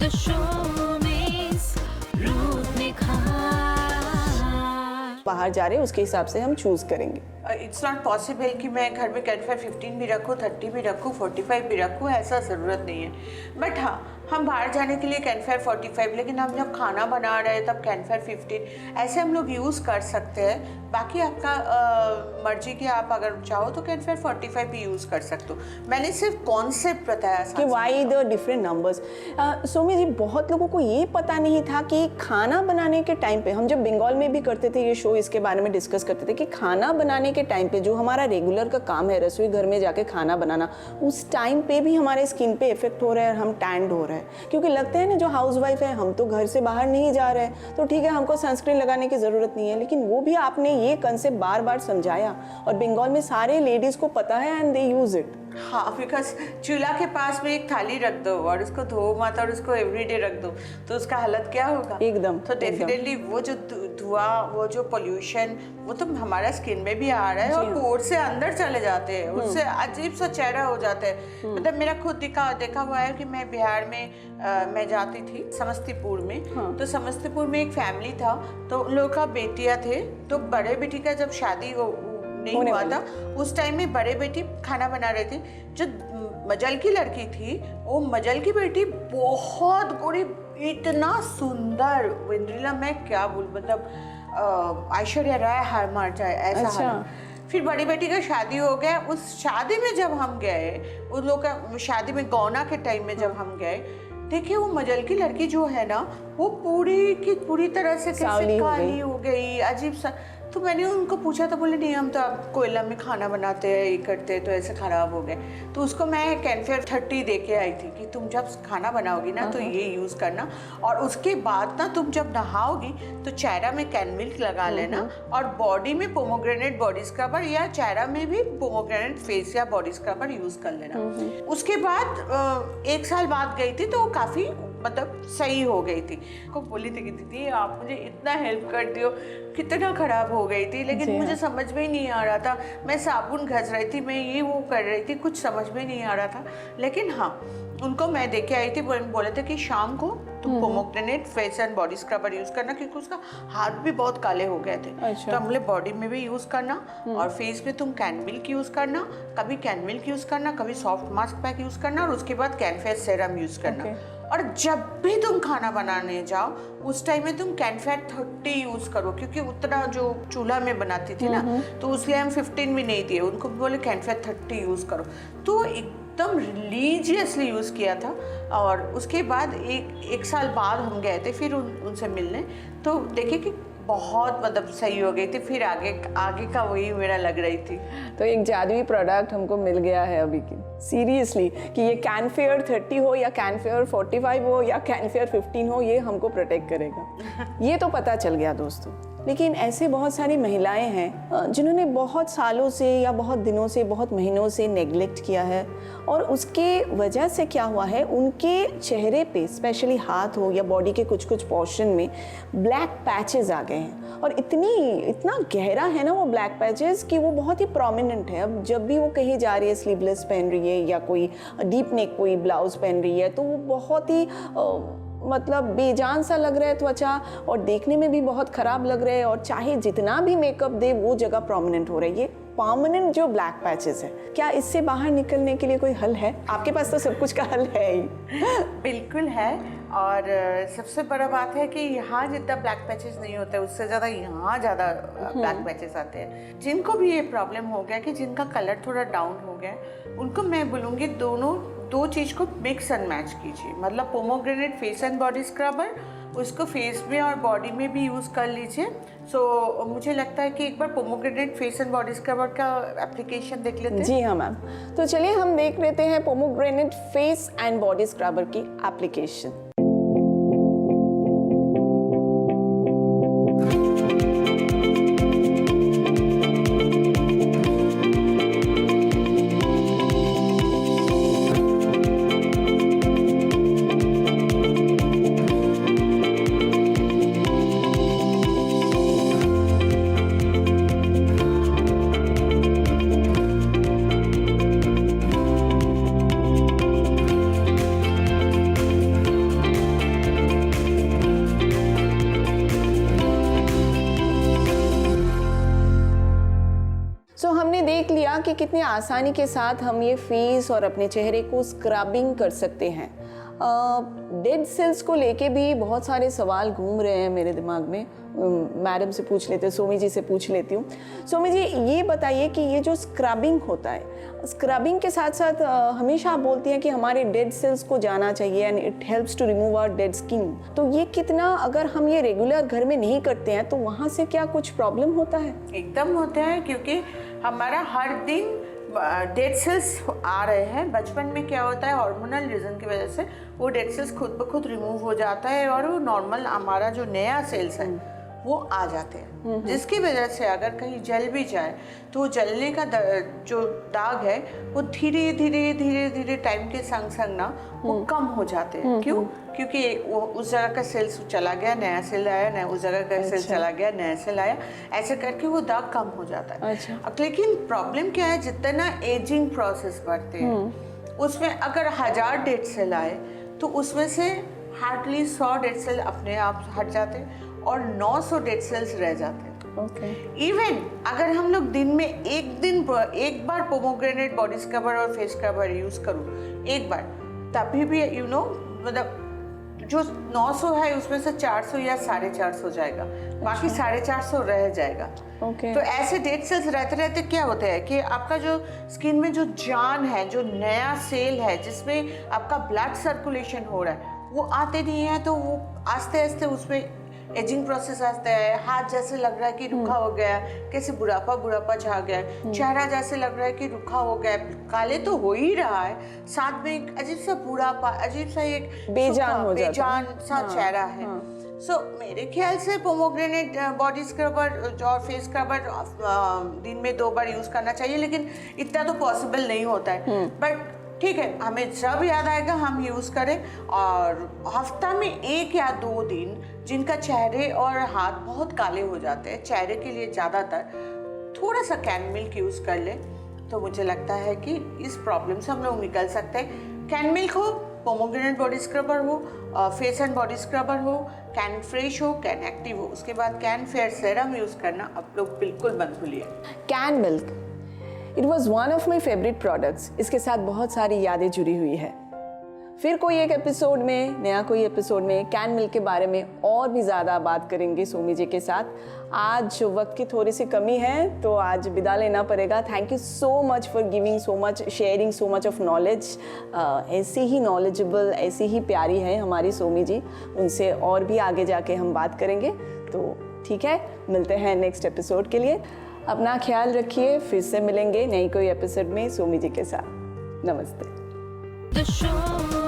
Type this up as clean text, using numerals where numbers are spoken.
The show means रूप निखार। बाहर जा रहे हैं उसके हिसाब से हम चूज करेंगे। इट्स नॉट पॉसिबल कि मैं घर में कैनफेयर 15 भी रखूँ, 30 भी रखूँ, 45 भी रखूँ, ऐसा ज़रूरत नहीं है। बट हाँ, हम बाहर जाने के लिए कैनफेयर 45, लेकिन हम जब खाना बना रहे हैं तब कैनफेयर 15, ऐसे हम लोग यूज़ कर सकते हैं। बाकी आपका मर्जी कि आप अगर चाहो तो कैनफेयर 45 भी यूज़ कर सकते हो। मैंने सिर्फ कॉन्सेप्ट बताया कि why the different numbers. Somi ji, बहुत लोगों को ये पता नहीं था कि खाना बनाने के टाइम पे, हम जब बंगाल में भी करते थे ये शो, इसके बारे में डिस्कस करते थे कि खाना बनाने के टाइम पे जो हमारा रेगुलर का काम है, रसोई घर में जाके खाना बनाना, उस टाइम पे भी हमारे स्किन पे इफेक्ट हो रहा है और हम टैंड हो रहे हैं। क्योंकि लगता है ना, जो हाउसवाइफ है, हम तो घर से बाहर नहीं जा रहे हैं तो ठीक है, हमको सनस्क्रीन लगाने की ज़रूरत नहीं है, लेकिन वो भी आपने ये कंसेप्ट बार बार समझाया और बंगाल में सारे लेडीज़ को पता है एंड दे यूज़ इट। हाँ, बिकॉज चूल्हा के पास में एक थाली रख दो और उसको धो मत और उसको एवरीडे रख दो तो उसका हालत क्या होगा? एकदम। तो डेफिनेटली वो जो धुआं, वो जो पोल्यूशन, वो तो हमारा स्किन में भी आ रहा है और पोर से अंदर चले जाते हैं, उससे अजीब सा चेहरा हो जाता है। मतलब मेरा खुद देखा हुआ है कि मैं बिहार में मैं जाती थी समस्तीपुर में। तो समस्तीपुर में एक फैमिली था, तो उन लोगों का बेटियां थे, तो बड़े बेटी का जब शादी नहीं हुआ था उस टाइम में बड़े बेटी खाना बना रहे थे। जो मजल की लड़की थी, वो मजल की बेटी बहुत गोरी, इतना सुंदर, वेंद्रिला मैं क्या बोल, मतलब ऐश्वर्या राय हार मार जाए ऐसा। अच्छा। फिर बड़ी बेटी का शादी हो गया। उस शादी में जब हम गए, उन लोग का शादी में गौना के टाइम में जब हम गए, देखिए वो मजल की लड़की जो है ना, वो पूरी की पूरी तरह से कैसे काली हो गई, अजीब सा। तो मैंने उनको पूछा तो बोले नहीं, हम तो अब कोयला में खाना बनाते हैं, ये करते हैं, तो ऐसे ख़राब हो गए। तो उसको मैं कैनफेयर 30 दे के आई थी कि तुम जब खाना बनाओगी ना तो ये यूज़ करना, और उसके बाद ना तुम जब नहाओगी तो चेहरा में कैनमिल्क लगा लेना, और बॉडी में पोमोग्रेनेट बॉडी स्क्रबर, या चेहरा में भी पोमोग्रेनेट फेस या बॉडी स्क्रबर यूज़ कर लेना। उसके बाद 1 साल बाद गई थी तो वो काफ़ी मतलब सही हो गई थी। को बोली थी कि दीदी आप मुझे इतना हेल्प कर दियो, कितना ख़राब हो गई थी, लेकिन मुझे समझ में ही नहीं आ रहा था। मैं साबुन घस रही थी, मैं ये वो कर रही थी, कुछ समझ में नहीं आ रहा था। लेकिन हाँ, उनको मैं देख के आई थी, बोले थे कि शाम को तुम pomegranate face and body scrubber use करना, क्योंकि उसका हाथ भी बहुत काले हो गए थे। अच्छा। तो हम बोले बॉडी में भी यूज़ करना और फेस में तुम कैनमिल्क यूज़ करना, कभी कैनमिल्क यूज़ करना, कभी सॉफ्ट मास्क पैक यूज़ करना, और उसके बाद कैनफेयर सेरम यूज़ करना। और जब भी तुम खाना बनाने जाओ उस टाइम में तुम कैनफेयर 30 यूज़ करो, क्योंकि उतना जो चूल्हा में बनाती थी ना, तो उसलिए हम 15 भी नहीं दिए, उनको बोले कैनफेयर 30 यूज़ करो। तो एकदम रिलीजियसली यूज़ किया था। और उसके बाद एक साल बाद हम गए थे फिर उनसे मिलने, तो देखे कि बहुत मतलब सही हो गई थी। फिर आगे का वही मेरा लग रही थी। तो एक जादुई प्रोडक्ट हमको मिल गया है अभी की, सीरियसली, कि ये कैनफेयर 30 हो या कैनफेयर 45 हो या कैनफेयर 15 हो, ये हमको प्रोटेक्ट करेगा। ये तो पता चल गया दोस्तों। लेकिन ऐसे बहुत सारी महिलाएं हैं जिन्होंने बहुत सालों से या बहुत दिनों से, बहुत महीनों से नेग्लेक्ट किया है, और उसके वजह से क्या हुआ है, उनके चेहरे पे स्पेशली हाथ हो या बॉडी के कुछ कुछ पोर्शन में ब्लैक पैचेस आ गए हैं, और इतना गहरा है ना वो ब्लैक पैचेस कि वो बहुत ही प्रोमिनेंट है। अब जब भी वो कहीं जा रही है, स्लीवलेस पहन रही है या कोई डीप नेक कोई ब्लाउज पहन रही है, तो वो बहुत ही मतलब बेजान सा लग रहा है त्वचा, और देखने में भी बहुत ख़राब लग रहा है, और चाहे जितना भी मेकअप दे वो जगह प्रोमिनेंट हो रही है। ये परमानेंट जो ब्लैक पैचेस है, क्या इससे बाहर निकलने के लिए कोई हल है? आपके पास तो सब कुछ का हल है ही। बिल्कुल है। और सबसे बड़ा बात है कि यहाँ जितना ब्लैक पैचेस नहीं होते, उससे ज़्यादा यहाँ ज़्यादा ब्लैक पैचेस आते हैं। जिनको भी ये प्रॉब्लम हो गया कि जिनका कलर थोड़ा डाउन हो गया, उनको मैं बोलूँगी दो चीज़ को मिक्स एंड मैच कीजिए। मतलब pomegranate face and body scrubber, उसको फेस में और बॉडी में भी यूज़ कर लीजिए। सो मुझे लगता है कि एक बार pomegranate face and body scrubber का एप्लीकेशन देख लेते हैं। जी हाँ मैम, तो चलिए हम देख लेते हैं pomegranate face and body scrubber की एप्लीकेशन। कि कितनी आसानी के साथ हम ये फेस और अपने चेहरे को स्क्रबिंग कर सकते हैं। डेड सेल्स को लेके भी बहुत सारे सवाल घूम रहे हैं मेरे दिमाग में। मैडम से पूछ लेते हैं, सोमी जी से पूछ लेती हूँ। सोमी जी, ये बताइए कि ये जो स्क्रबिंग होता है, स्क्रबिंग के साथ साथ हमेशा आप बोलती हैं कि हमारे डेड सेल्स को जाना चाहिए and it helps to remove our dead skin. तो ये कितना, अगर हम ये रेगुलर घर में नहीं करते हैं तो वहाँ से क्या कुछ प्रॉब्लम होता है? एकदम होता है, क्योंकि हमारा हर दिन डेड सेल्स आ रहे हैं। बचपन में क्या होता है, हार्मोनल रीजन की वजह से वो डेड सेल्स खुद ब खुद रिमूव हो जाता है और वो नॉर्मल हमारा जो नया सेल्स है वो आ जाते हैं, जिसकी वजह से अगर कहीं जल भी जाए तो जलने का जो दाग है वो धीरे धीरे धीरे धीरे टाइम के संग संग ना वो कम हो जाते हैं। क्यों? क्योंकि वो उस जगह का सेल्स चला गया, नया सेल आया, नया उस जगह का सेल चला गया, नया सेल आया, ऐसे करके वो दाग कम हो जाता है। अब लेकिन प्रॉब्लम क्या है, जितना एजिंग प्रोसेस बढ़ते हैं उसमें अगर 1000 डेड सेल आए तो उसमें से हार्डली 100 डेड सेल अपने आप हट जाते हैं और 900 डेड सेल्स रह जाते हैं। इवन अगर हम लोग दिन में एक बार पोमोग्रेनेट बॉडी स्क्रबर और फेस स्क्रबर यूज करूँ एक बार, तभी भी मतलब जो 900 है उसमें से 400 या 450 जाएगा, बाकी 450 रह जाएगा। तो ऐसे डेड सेल्स रहते रहते क्या होता है कि आपका जो स्किन में जो जान है, जो नया सेल है जिसमें आपका ब्लड सर्कुलेशन हो रहा है, वो आते नहीं है। तो वो आस्ते आस्ते उसमें एजिंग प्रोसेस आता है। हाथ जैसे लग रहा है कि रुखा हो गया, कैसे बुढ़ापा छा गया, चेहरा जैसे लग रहा है कि रुखा हो गया, काले तो हो ही रहा है, साथ में एक अजीब सा बुढ़ापा, अजीब सा एक बेजान सा चेहरा है। सो मेरे ख्याल से पोमोग्रेनेट बॉडी स्क्रबर और फेस स्क्रबर दिन में 2 बार यूज करना चाहिए, लेकिन इतना तो पॉसिबल नहीं होता है। बट ठीक है, हमें जब याद आएगा हम यूज़ करें। और हफ्ता में 1 या 2 दिन जिनका चेहरे और हाथ बहुत काले हो जाते हैं, चेहरे के लिए ज़्यादातर थोड़ा सा कैन मिल्क यूज़ कर ले तो मुझे लगता है कि इस प्रॉब्लम से हम लोग निकल सकते हैं। कैन मिल्क हो, पोमोग्रेनेट बॉडी स्क्रबर हो, फेस एंड बॉडी स्क्रबर हो, कैन फ्रेश हो, कैन एक्टिव हो, उसके बाद कैन फेयर सेरम यूज़ करना आप लोग बिल्कुल मत भूलिए। Can milk, it was one of my favourite products. इसके साथ बहुत सारी यादें जुड़ी हुई है। फिर कोई एक एपिसोड में, नया कोई एपिसोड में कैन मिल्क के बारे में और भी ज़्यादा बात करेंगे सोमी जी के साथ। आज वक्त की थोड़ी सी कमी है तो आज विदा लेना पड़ेगा। Thank you so much for giving so much, sharing so much of knowledge. ऐसी ही नॉलेजेबल, ऐसी ही प्यारी है हमारी सोमी जी। उनसे और भी आगे जाके हम बात करेंगे। तो ठीक है, मिलते हैं नेक्स्ट एपिसोड के लिए। अपना ख्याल रखिए, फिर से मिलेंगे नई कोई एपिसोड में सोमी जी के साथ। नमस्ते। The show